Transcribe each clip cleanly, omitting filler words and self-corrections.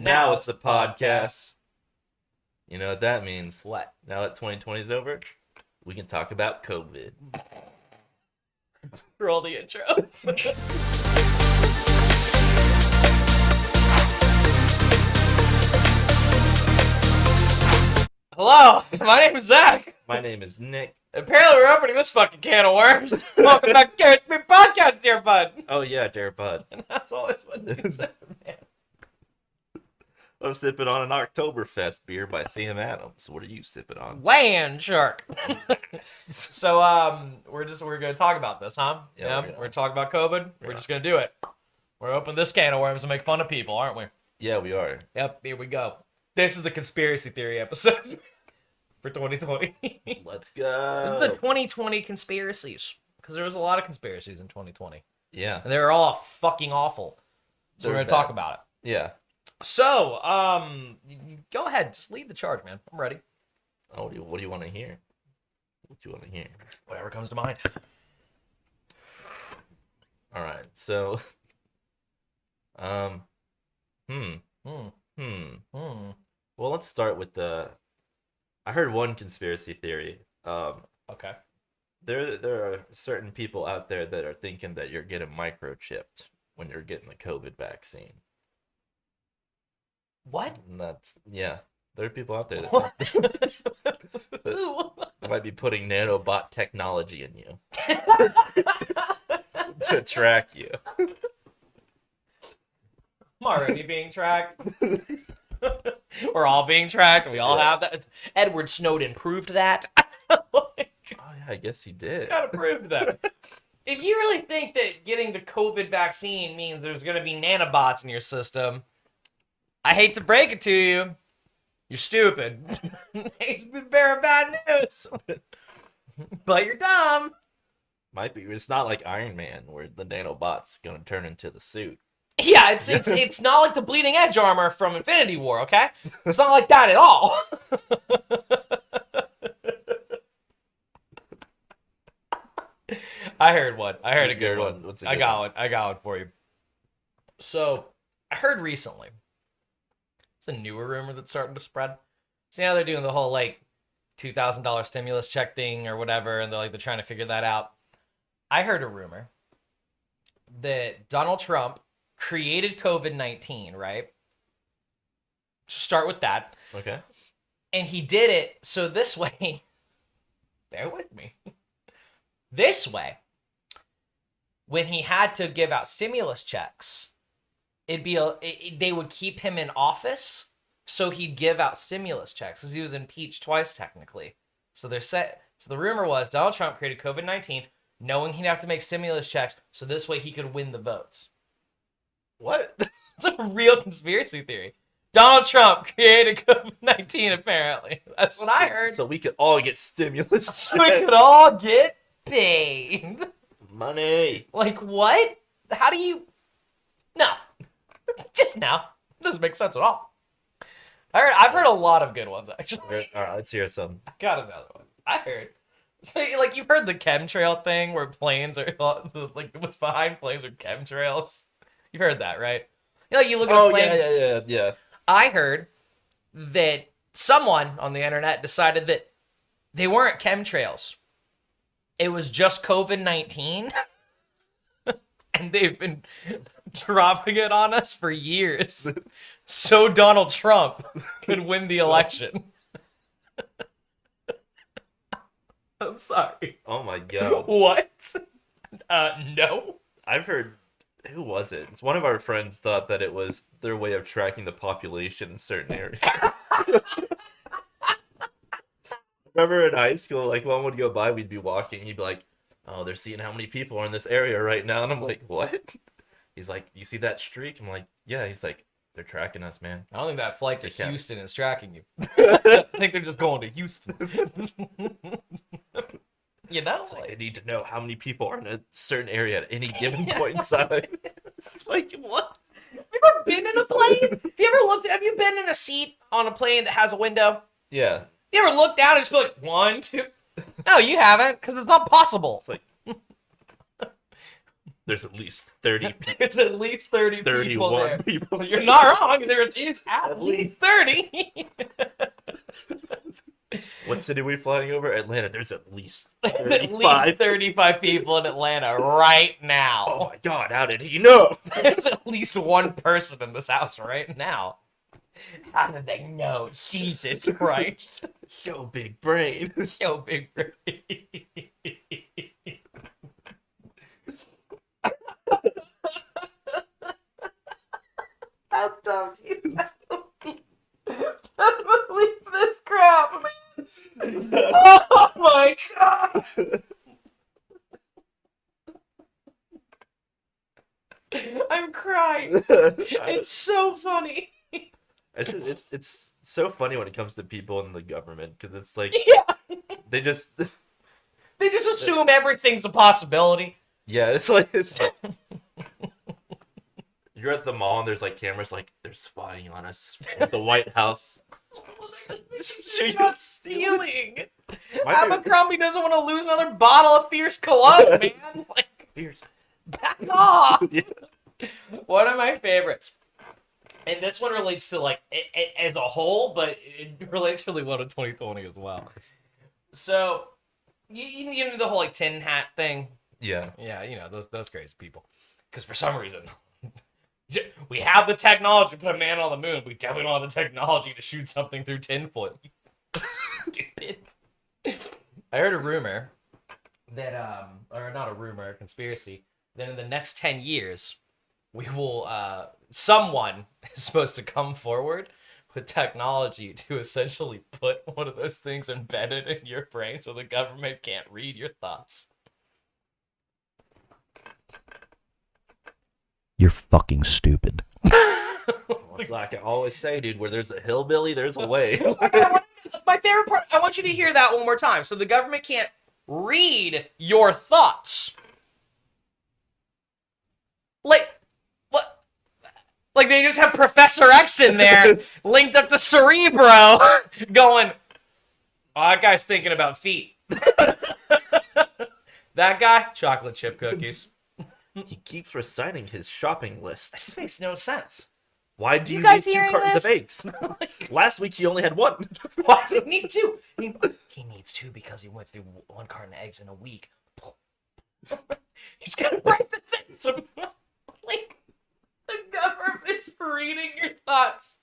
Now it's a podcast. You know what that means? What? Now that 2020 is over, we can talk about COVID. Roll the intro. Hello, my name is Zach. My name is Nick. Apparently we're opening this fucking can of worms. Welcome back to Careless podcast, dear bud. Oh yeah, dear bud. And that's always what they say, man. I'm sipping on an Oktoberfest beer by Sam Adams. What are you sipping on? Land shark. So we're gonna talk about this, huh? Yeah, We're gonna talk about COVID. We're just gonna do it. We're opening this can of worms and make fun of people, aren't we? Yeah, we are. Yep, here we go. This is the conspiracy theory episode for 2020. Let's go. This is the 2020 conspiracies, because there was a lot of conspiracies in 2020, Yeah. and they were all fucking awful. So we're gonna talk about it. Yeah. So, go ahead, just lead the charge, man. I'm ready. Oh, what do you want to hear? What do you want to hear? Whatever comes to mind. All right. So, Well, let's start with I heard one conspiracy theory. Okay. There are certain people out there that are thinking that you're getting microchipped when you're getting the COVID vaccine. What? And there are people out there that What? that might be putting nanobot technology in you to track you. I'm already being tracked. We're all being tracked. We all have that. Edward Snowden proved that. Oh yeah, I guess he did. Gotta prove that. If you really think that getting the COVID vaccine means there's gonna be nanobots in your system, I hate to break it to you, you're stupid. It's been bearing bad news. But you're dumb. Might be. It's not like Iron Man where the nanobot's gonna turn into the suit. Yeah, it's not like the bleeding edge armor from Infinity War, okay? It's not like that at all. I heard one. I heard a good one. What's a I good got one? one. I got one for you. So, I heard recently, it's a newer rumor that's starting to spread. See how they're doing the whole, like, $2,000 stimulus check thing or whatever, and they're trying to figure that out. I heard a rumor that Donald Trump created COVID-19, right? Start with that. Okay. And he did it so this way, bear with me, this way, when he had to give out stimulus checks, they would keep him in office, so he'd give out stimulus checks, because he was impeached twice, technically. So the rumor was Donald Trump created COVID-19, knowing he'd have to make stimulus checks, so this way he could win the votes. What? It's a real conspiracy theory. Donald Trump created COVID-19, apparently. That's what I heard. So we could all get stimulus checks. So we could all get paid. Money. Like, what? How do you... No. Just now. It doesn't make sense at all. I've heard a lot of good ones, actually. All right, let's hear some. I got another one. I heard... So, like, you've heard the chemtrail thing where planes are... Like, what's behind planes are chemtrails. You've heard that, right? You know, you look at a plane... yeah. I heard that someone on the internet decided that they weren't chemtrails. It was just COVID-19. And they've been dropping it on us for years. So Donald Trump could win the election. I'm sorry. Oh my god. What? No. I've heard. Who was it? It's one of our friends thought that it was their way of tracking the population in certain areas. Remember in high school, like one would go by, we'd be walking, he'd be like, "Oh, they're seeing how many people are in this area right now," and I'm like, "What?" He's like, "You see that streak?" I'm like, "Yeah." He's like, "They're tracking us, man." I don't think that flight to They can't. Houston is tracking you. I think they're just going to Houston. You know? It's like, they need to know how many people are in a certain area at any given point in time. It's like, what? Have you ever been in a plane? Have you been in a seat on a plane that has a window? Yeah. You ever look down and just be like, 1, 2? No, you haven't, because it's not possible. It's like, There's at least 30, There's at least 30 people 31 there. people. You're not wrong. There is at At least 30. What city are we flying over? Atlanta. There's at least There's at 35. least 35 people in Atlanta right Oh now. my god, how did he know? There's at least one person in this house right now. How did they know? Jesus Christ. So big brain. So big. How dumb do you have to be? I believe this crap, man. Oh my god. I'm crying. It's so funny. It's so funny when it comes to people in the government because it's like Yeah. they just They just assume everything's a possibility. yeah it's like you're at the mall and there's like cameras like they're spying on us at the White House. You're not stealing. My favorite- Abercrombie doesn't want to lose another bottle of Fierce Cologne, man. Like, Fierce. back off. Yeah. One of my favorites. And this one relates to, like, it as a whole, but it relates really well to 2020 as well. So, you know the whole, like, tin hat thing? Yeah. Yeah, you know, those crazy people. Because for some reason, we have the technology to put a man on the moon. We definitely don't have the technology to shoot something through tinfoil. Stupid. I heard a rumor that, or not a rumor, a conspiracy, that in the next 10 years, we will, someone is supposed to come forward with technology to essentially put one of those things embedded in your brain so the government can't read your thoughts. You're fucking stupid. It's like I always say, dude, where there's a hillbilly, there's a way. My favorite part, I want you to hear that one more time. So the government can't read your thoughts. Like, what? Like they just have Professor X in there, linked up to Cerebro, going, oh, that guy's thinking about feet. That guy, chocolate chip cookies. He keeps reciting his shopping list. This makes no sense. Why do you need guys 2 hearing cartons this? of eggs? Last week he only had 1. Why does he need 2? He needs 2 because he went through 1 carton of eggs in a week. He's gonna break the system. Like, the government's reading your thoughts.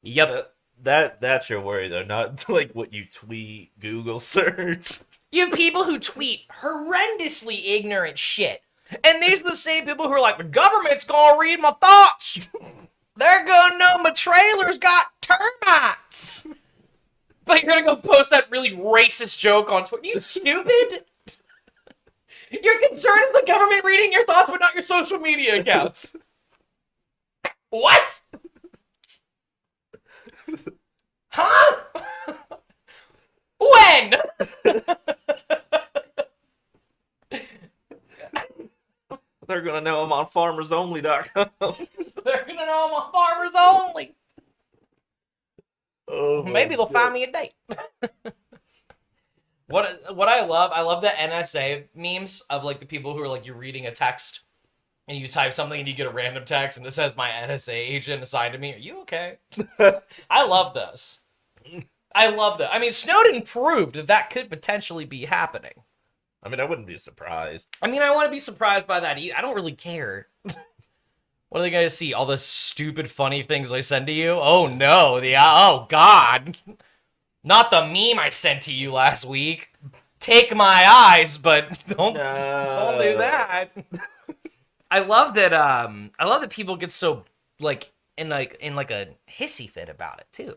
Yep. That's your worry though, not like what you tweet, Google search. You have people who tweet horrendously ignorant shit. And these are the same people who are like, the government's gonna read my thoughts. They're gonna know my trailer's got termites. But you're gonna go post that really racist joke on Twitter. You stupid? Your concern is the government reading your thoughts, but not your social media accounts. What? Huh? When? They're gonna know I'm on farmersonly.com. They're gonna know I'm on Farmers Only. Oh, Maybe they'll find me a date. What I love the NSA memes of like the people who are like, you're reading a text and you type something and you get a random text and it says my NSA agent assigned to me. Are you okay? I love those. I love that. I mean, Snowden proved that could potentially be happening. I mean, I wouldn't be surprised. I mean, I want to be surprised by that. I don't really care. What are they going to see? All the stupid, funny things I send to you? Oh, no. Oh, God. Not the meme I sent to you last week. Take my eyes, but don't do that. I love that people get so, like, in a hissy fit about it, too.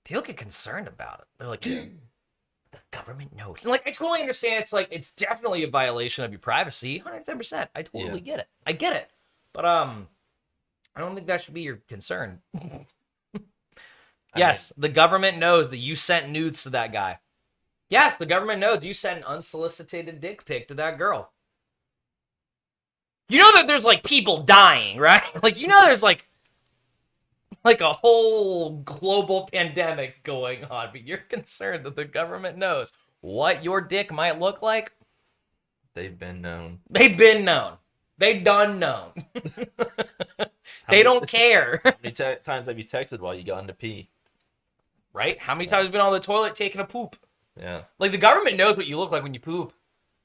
People get concerned about it. They're like, the government knows. And, like, I totally understand. It's like, it's definitely a violation of your privacy. 110%. I totally get it. I get it. But, I don't think that should be your concern. Yes, the government knows that you sent nudes to that guy. Yes, the government knows you sent an unsolicited dick pic to that girl. You know that there's, like, people dying, right? Like, you know there's, like a whole global pandemic going on, but you're concerned that the government knows what your dick might look like? They've been known. They've been known. They done known. How They many- don't care. How many times have you texted while you got to pee? Right? How many times have you been on the toilet taking a poop? Yeah. Like, the government knows what you look like when you poop.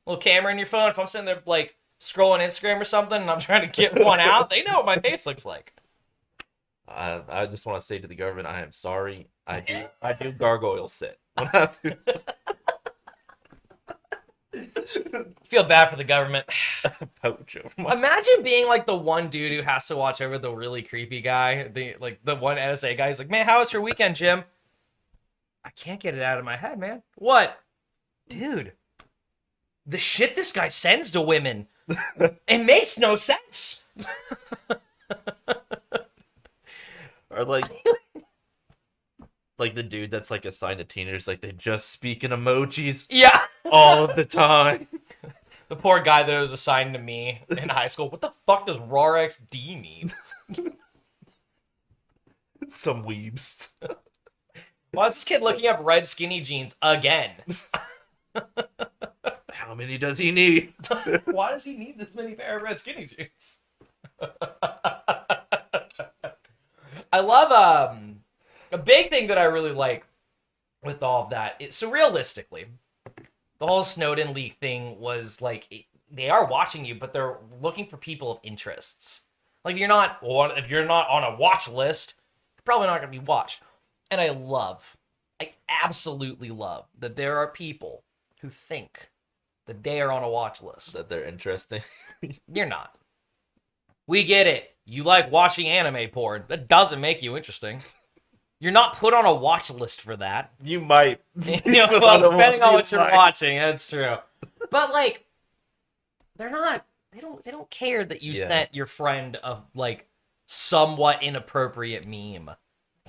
Little camera in your phone. If I'm sitting there, like, scrolling Instagram or something and I'm trying to get one out, they know what my face looks like. I just want to say to the government, I am sorry. I do gargoyle sit. What happened? Feel bad for the government. Pouch over my... Imagine being like the one dude who has to watch over the really creepy guy, the one NSA guy. He's like, man, how was your weekend, Jim? I can't get it out of my head, man. What? Dude, the shit this guy sends to women, it makes no sense. Or like the dude that's like assigned to teenagers, like they just speak in emojis Yeah. all of the time. The poor guy that was assigned to me in high school. What the fuck does RARXD mean? Some weebs. Why is this kid looking up red skinny jeans again? How many does he need? Why does he need this many pair of red skinny jeans? I love a big thing that I really like with all of that. So realistically, the whole Snowden leak thing was like they are watching you, but they're looking for people of interests. Like if you're not on a watch list, you're probably not going to be watched. And I absolutely love that there are people who think that they are on a watch list. That they're interesting. You're not. We get it. You like watching anime porn. That doesn't make you interesting. You're not put on a watch list for that. You might. Well, depending on what you're watching, that's true. But like, they're not. They don't care that you sent your friend a like somewhat inappropriate meme.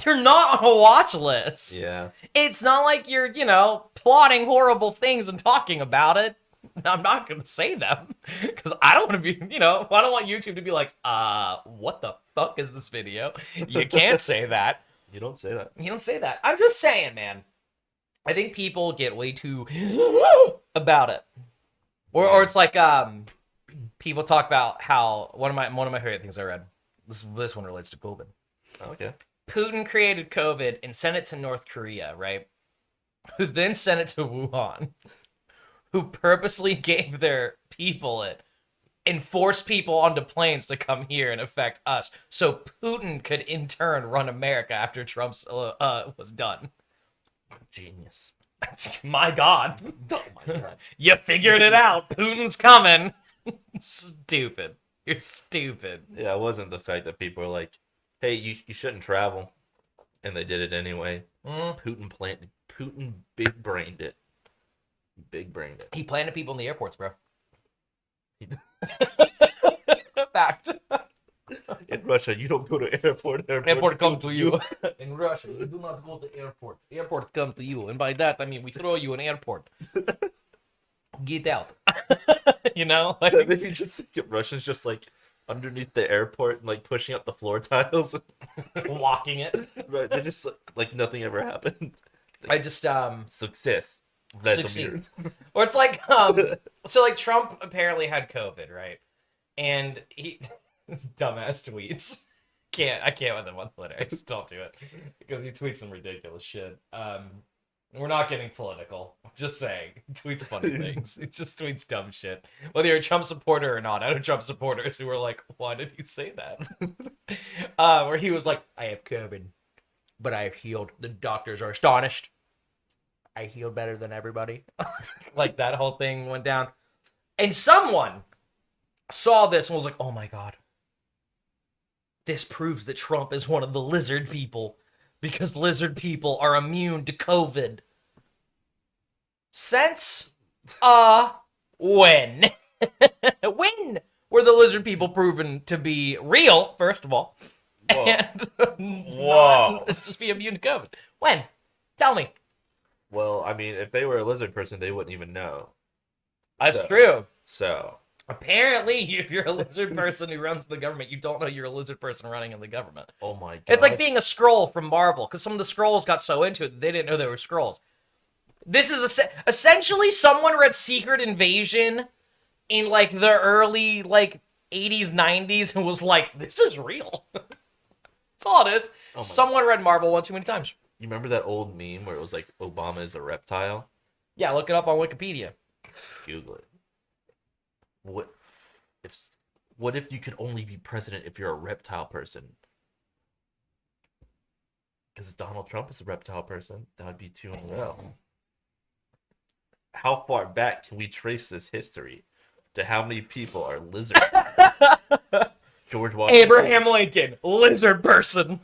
You're not on a watch list. Yeah. It's not like you're, plotting horrible things and talking about it. I'm not going to say them because I don't want to be, I don't want YouTube to be like, what the fuck is this video? You can't say that. You don't say that. You don't say that. I'm just saying, man. I think people get way too about it. Or it's like people talk about how one of my favorite things I read. This one relates to COVID. Okay. Putin created COVID and sent it to North Korea, right? Who then sent it to Wuhan, who purposely gave their people it and forced people onto planes to come here and affect us, so Putin could in turn run America after Trump's was done. Genius. My God. Oh my God. You figured it out. Putin's coming. Stupid. You're stupid. Yeah, it wasn't the fact that people were like, hey, you shouldn't travel. And they did it anyway. Putin big-brained it. Big-brained it. He planted people in the airports, bro. Fact. In Russia, you don't go to airport. Airport come to you. In Russia, you do not go to airport. Airport come to you. And by that, I mean we throw you in airport. Get out. Like, if you just think of Russians just like underneath the airport and like pushing up the floor tiles. Walking it. Right, they just like nothing ever happened. I just Success. Succeed. Or it's like so like Trump apparently had COVID, right? And he his dumbass tweets. I can't with him on Twitter. I just don't do it. Because he tweets some ridiculous shit. We're not getting political. I'm just saying. He tweets funny things. He just tweets dumb shit. Whether you're a Trump supporter or not. I know Trump supporters who were like, why did he say that? Where he was like, I have COVID, but I have healed. The doctors are astonished. I healed better than everybody. Like that whole thing went down. And someone saw this and was like, oh my God. This proves that Trump is one of the lizard people. Because lizard people are immune to COVID. Since, when? When were the lizard people proven to be real, first of all? Whoa. And Whoa. not just be immune to COVID? When? Tell me. Well, I mean, if they were a lizard person, they wouldn't even know. That's true. So. Apparently, if you're a lizard person who runs the government, you don't know you're a lizard person running in the government. Oh my God. It's like being a Skrull from Marvel, because some of the Skrulls got so into it that they didn't know they were Skrulls. This is essentially someone read Secret Invasion in like the early like 80s, 90s and was like, this is real. That's all it is. Oh my- Someone read Marvel one too many times. You remember that old meme where it was like Obama is a reptile? Yeah, look it up on Wikipedia. Google it. What if what if you could only be president if you're a reptile person? Because Donald Trump is a reptile person. That would be 2 in a row. How far back can we trace this history to how many people are lizards? George Washington. Abraham Lincoln, lizard person.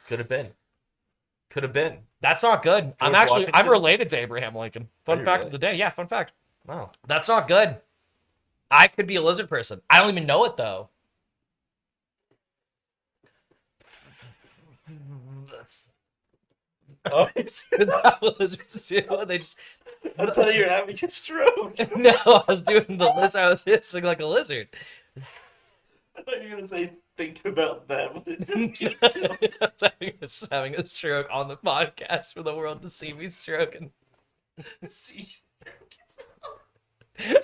Could have been. Could have been. That's not good. I'm Washington? related to Abraham Lincoln. Fun you fact really? of the day. Yeah, fun fact. Wow. That's not good. I could be a lizard person. I don't even know it though. Oh, That's what lizards do. They just I thought you were having a stroke. no. I was doing the lizard. I was hissing like a lizard. I thought you were gonna say, think about that. When it just I was just having a stroke on the podcast for the world to see me stroking. See.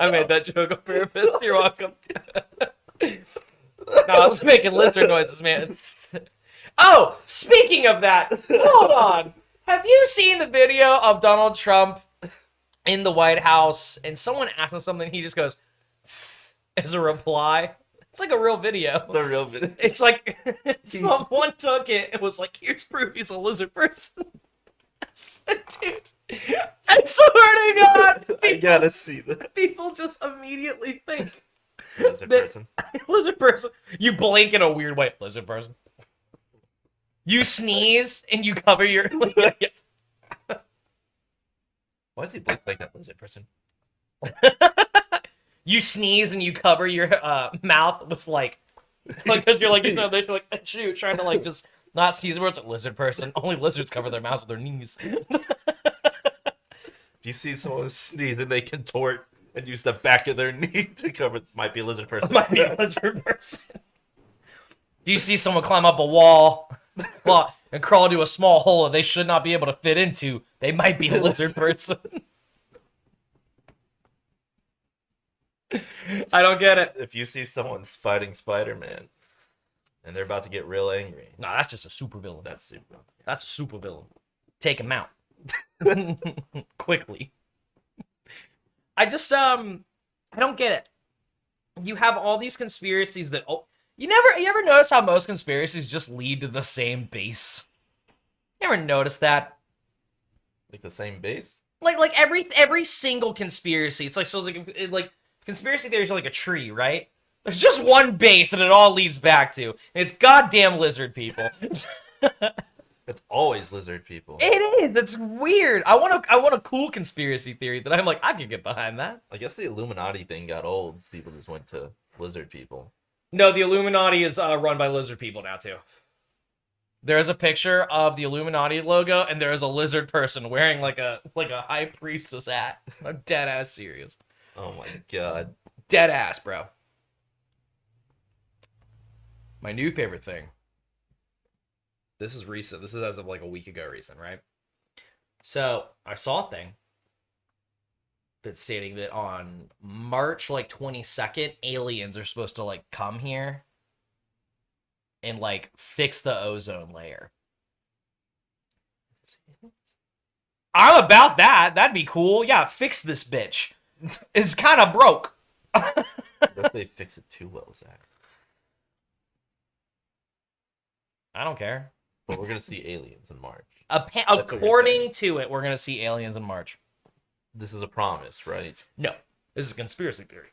I made that joke on purpose. You're welcome. No, I was making lizard noises, man. Oh, speaking of that, hold on. Have you seen the video of Donald Trump in the White House and someone asked him something? He just goes as a reply. It's like a real video. It's a real video. It's like someone took it and was like, "Here's proof he's a lizard person." Dude, I swear to God, I gotta see that. people just immediately think Lizard that- person. lizard person. You blink in a weird way, lizard person. You sneeze and you cover your. Why is he blink like that lizard person? You sneeze and you cover your mouth with like because you're like you said, they're like shoot, trying to like just not sneeze words. Like, lizard person. Only lizards cover their mouths with their knees. If you see someone sneeze and they contort and use the back of their knee to cover, might be a lizard person. Might be a lizard person. Do you see someone climb up a wall and crawl into a small hole that they should not be able to fit into? They might be a lizard person. I don't get it. If you see someone's fighting Spider-Man and they're about to get real angry, No, that's just a supervillain. that's super. That's a supervillain. Take him out. Quickly. I just I don't get it. You have all these conspiracies that you ever notice how most conspiracies just lead to the same base? You ever notice that? Like the same base? Like every single conspiracy, it's like so it's like conspiracy theories are like a tree, right? There's just one base and it all leads back to. And it's goddamn lizard people. It's always lizard people. It is. It's weird. I want a cool conspiracy theory that I'm like, I could get behind that. I guess the Illuminati thing got old. People just went to lizard people. No, the Illuminati is run by lizard people now too. There is a picture of the Illuminati logo, and there is a lizard person wearing like a high priestess hat. I'm dead ass serious. Oh my god. Dead ass, bro. My new favorite thing. This is recent. This is as of like a week ago recent, right? So I saw a thing that's stating that on March like 22nd, aliens are supposed to like come here and like fix the ozone layer. I'm about that. That'd be cool. Yeah, fix this bitch. It's kind of broke. What if they fix it too well, Zach? I don't care. But we're gonna see aliens in March. According to it, we're going to see aliens in March. This is a promise, right? No, this is a conspiracy theory.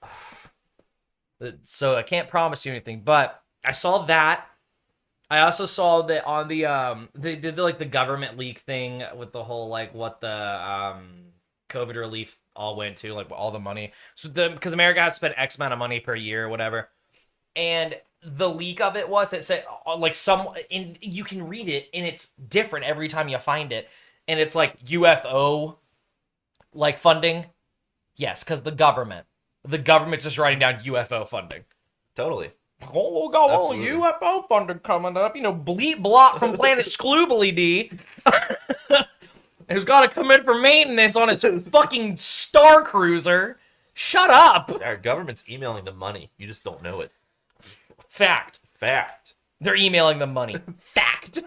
So I can't promise you anything, but I saw that. I also saw that on the they did like the government leak thing with the whole like what the COVID relief all went to, like all the money. So because America has spent X amount of money per year or whatever, and the leak of it was, it said like you can read it and it's different every time you find it, and it's like UFO like funding. Yes, because the government just writing down UFO funding. Totally. Oh, got all Absolutely. UFO funding coming up. You know, Bleep Blot from Planet Scloobly D has got to come in for maintenance on its fucking Star Cruiser. Shut up. Our government's emailing them money. You just don't know it. Fact. Fact. They're emailing them money. Fact.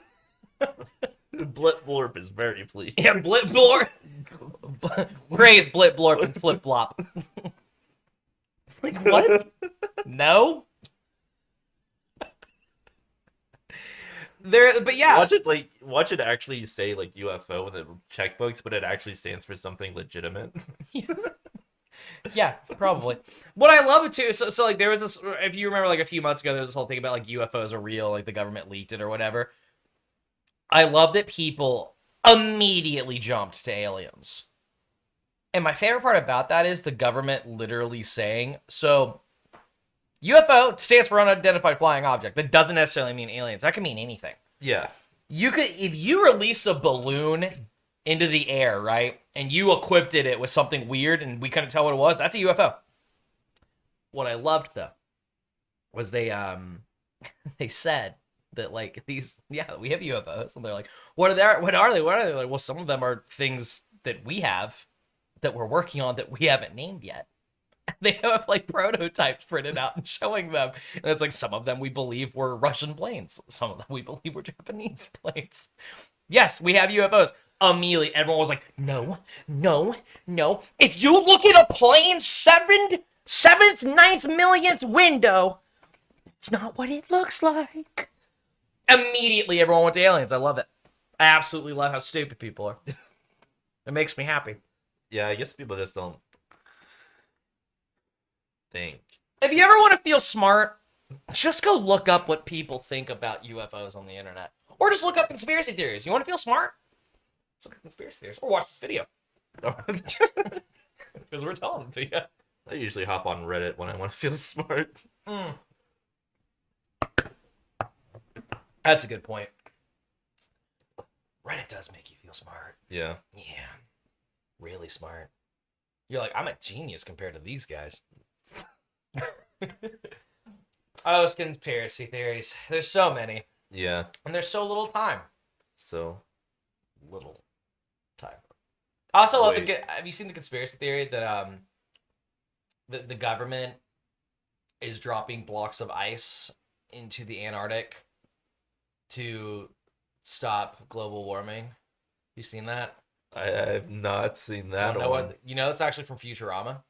Blip Blorp is very pleased. Yeah, Blip Blorp. Praise Blip Blorp and Flip Flop. Like, what? No? But yeah. Watch it actually say like UFO in the checkbooks, but it actually stands for something legitimate. Yeah, probably. What I love it too, so like there was this, if you remember like a few months ago, there was this whole thing about like UFOs are real, like the government leaked it or whatever. I love that people immediately jumped to aliens. And my favorite part about that is the government literally saying, so UFO stands for unidentified flying object. That doesn't necessarily mean aliens. That can mean anything. Yeah. You could, if you released a balloon into the air, right, and you equipped it with something weird and we couldn't tell what it was, that's a UFO. What I loved though was they said that like these, yeah, we have UFOs, and they're like, what are they? What are they? Like, well, some of them are things that we have that we're working on that we haven't named yet. They have like prototypes printed out and showing them, and it's like some of them we believe were Russian planes, some of them we believe were Japanese planes. Yes, we have UFOs. Immediately, everyone was like, no, no, no. If you look at a plane's seventh, ninth, millionth window, it's not what it looks like. Immediately, everyone went to aliens. I love it. I absolutely love how stupid people are. It makes me happy. Yeah, I guess people just don't think. If you ever want to feel smart, just go look up what people think about UFOs on the internet. Or just look up conspiracy theories. You want to feel smart? Let's look at conspiracy theories. Or watch this video. Because we're telling them to you. I usually hop on Reddit when I want to feel smart. That's a good point. Reddit does make you feel smart. Yeah. Yeah. Really smart. You're like, I'm a genius compared to these guys. Oh, it's conspiracy theories. There's so many. Yeah. And there's so little time. So Little time. I also love Wait. have you seen the conspiracy theory that the government is dropping blocks of ice into the Antarctic to stop global warming? You seen that? I have not seen that Know one. what, it's actually from Futurama.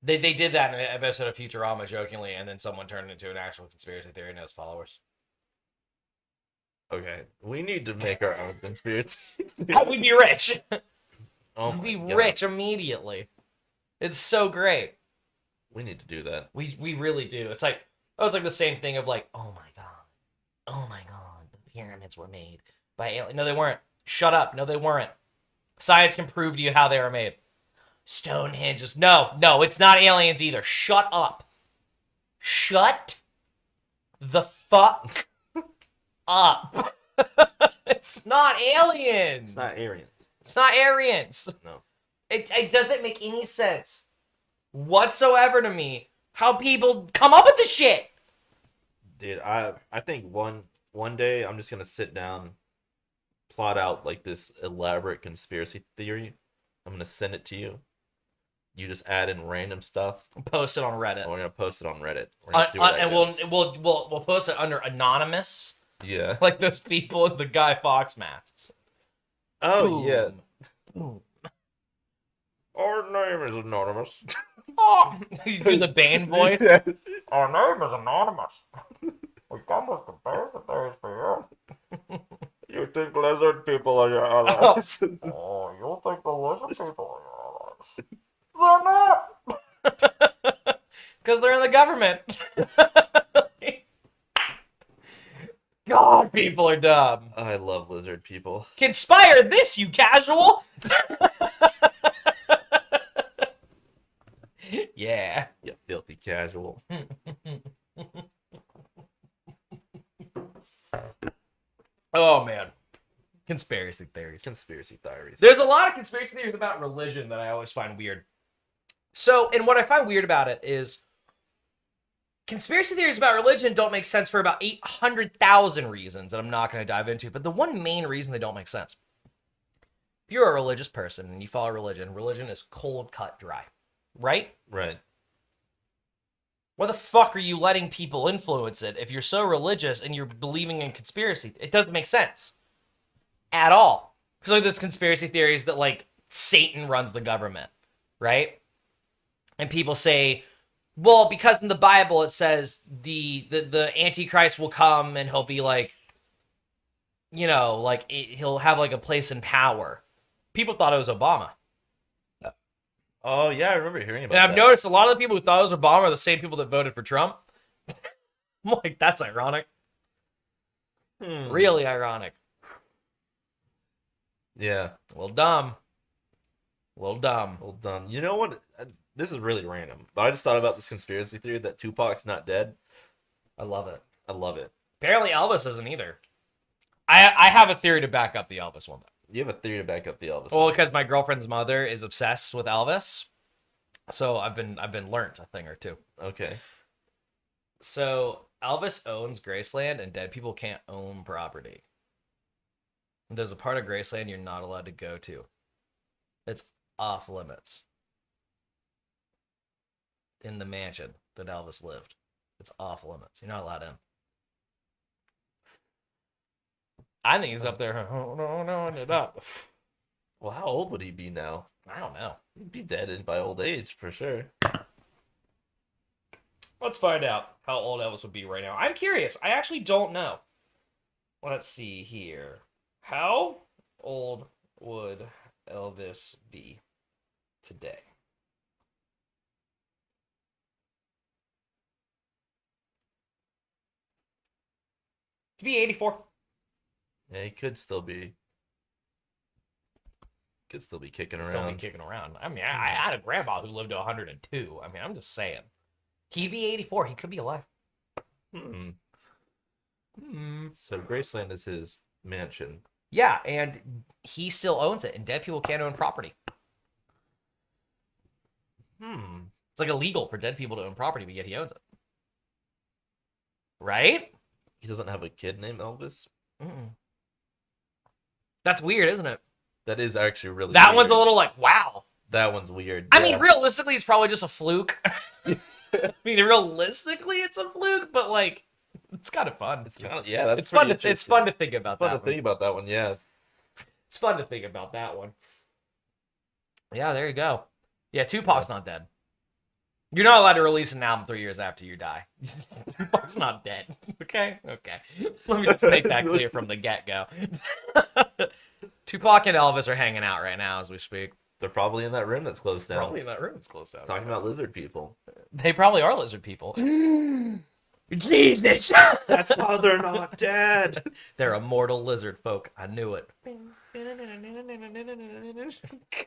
They did that in an episode of Futurama jokingly, and then someone turned it into an actual conspiracy theory and has followers. Okay, we need to make our own conspiracy. We'd be rich. Oh We'd be my God. rich immediately. It's so great. We need to do that. We really do. It's like the same thing of like, oh my god, the pyramids were made by aliens. No, they weren't. Shut up. No, they weren't. Science can prove to you how they were made. Stonehenge is no, it's not aliens either. Shut up. Shut the fuck up. It's not aliens. It's not Aryans. It's not Aryans. No. It doesn't make any sense whatsoever to me how people come up with this shit. Dude, I think one day I'm just gonna sit down, plot out like this elaborate conspiracy theory. I'm gonna send it to you. You just add in random stuff. Post it on Reddit. And we're gonna post it on Reddit. We're gonna see where that And goes. we'll post it under anonymous, Yeah. like those people in the Guy Fawkes masks. Oh Boom. yeah. Boom. Our name is anonymous. Oh, you do the band voice. Our name is anonymous. We come with conspiracy theories for you. You think lizard people are your allies? Oh, you think the lizard people are your allies? They're not. Because they're in the government. God, people are dumb. I love lizard people. Conspire this, you casual. Yeah. You filthy casual. Oh man. Conspiracy theories. Conspiracy theories. There's a lot of conspiracy theories about religion that I always find weird. So, and what I find weird about it is conspiracy theories about religion don't make sense for about 800,000 reasons that I'm not going to dive into. But the one main reason they don't make sense, if you're a religious person and you follow religion, religion is cold cut dry. right? Right. Why the fuck are you letting people influence it if you're so religious and you're believing in conspiracy? It doesn't make sense at all. Because like there's conspiracy theories that like Satan runs the government, right? And people say, well, because in the Bible it says the Antichrist will come and he'll be like, you know, like he'll have like a place in power. People thought it was Obama. Oh yeah, I remember hearing about And I've that. noticed a lot of the people who thought it was Obama are the same people that voted for Trump. I'm like, that's ironic. Really ironic. Yeah. Well, dumb. Well, dumb. Well done. You know what? This is really random, but I just thought about this conspiracy theory that Tupac's not dead. I love it. I love it. Apparently Elvis isn't either. I have a theory to back up the Elvis one. You have a theory to back up the Elvis. Well, one. because my girlfriend's mother is obsessed with Elvis. So I've been learnt a thing or two. Okay. So Elvis owns Graceland and dead people can't own property. There's a part of Graceland you're not allowed to go to. It's off limits. In the mansion that Elvis lived. It's off limits. You're not allowed in. I think he's up there. Oh, no, it up. Well, how old would he be now? I don't know. He'd be dead by old age for sure. Let's find out how old Elvis would be right now. I'm curious. I actually don't know. Let's see here. How old would Elvis be today? He'd be 84. Yeah, he could still be. Could still be kicking Still around. be kicking around. I mean, I had a grandpa who lived to 102. I mean, I'm just saying. He'd be 84. He could be alive. So Graceland is his mansion. Yeah, and he still owns it, and dead people can't own property. It's like illegal for dead people to own property, but yet he owns it. Right? He doesn't have a kid named Elvis. That's weird, isn't it? That is actually really That weird. one's a little like, wow. That one's weird. I yeah. mean, realistically, it's probably just a fluke. I mean, realistically, it's a fluke, but like, it's kind of fun. It's kind of that's It's fun pretty to it's fun to think about. It's fun that to think about that one. Yeah. It's fun to think about that one. Yeah, there you go. Yeah, Tupac's not dead. You're not allowed to release an album 3 years after you die. Tupac's not dead. Okay? Okay. Let me just make that clear from the get-go. Tupac and Elvis are hanging out right now as we speak. They're probably in that room that's closed down. Probably in that room. It's closed down. Talking about lizard people. They probably are lizard people. Jesus! That's how they're not dead. They're immortal lizard folk. I knew it.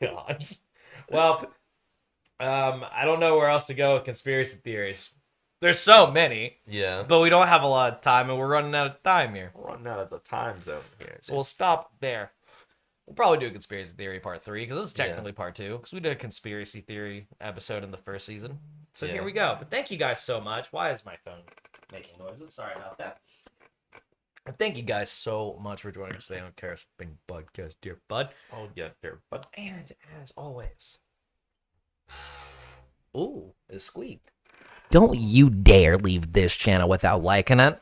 God. Well, I don't know where else to go with conspiracy theories. There's so many. Yeah. But we don't have a lot of time, and we're running out of time here. We're running out of the time zone here. So we'll stop there. We'll probably do a conspiracy theory part 3, because this is technically part 2, because we did a conspiracy theory episode in the first season. So here we go. But thank you guys so much. Why is my phone making noises? Sorry about that. But thank you guys so much for joining us today on Careless Big Podcast, dear bud. Oh, yeah, dear bud. And as always... Ooh, it squeaked. Don't you dare leave this channel without liking it.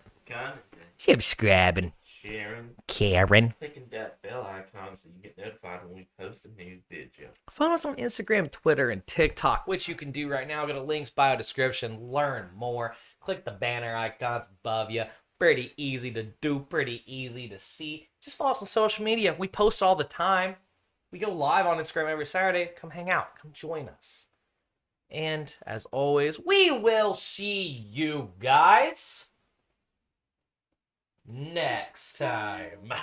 Subscribing. Sharing. Karen. Clicking that bell icon so you get notified when we post a new video. Follow us on Instagram, Twitter, and TikTok, which you can do right now. Go to links, bio description, learn more. Click the banner icons above you. Pretty easy to do, pretty easy to see. Just follow us on social media. We post all the time. We go live on Instagram every Saturday. Come hang out. Come join us. And as always, we will see you guys next time.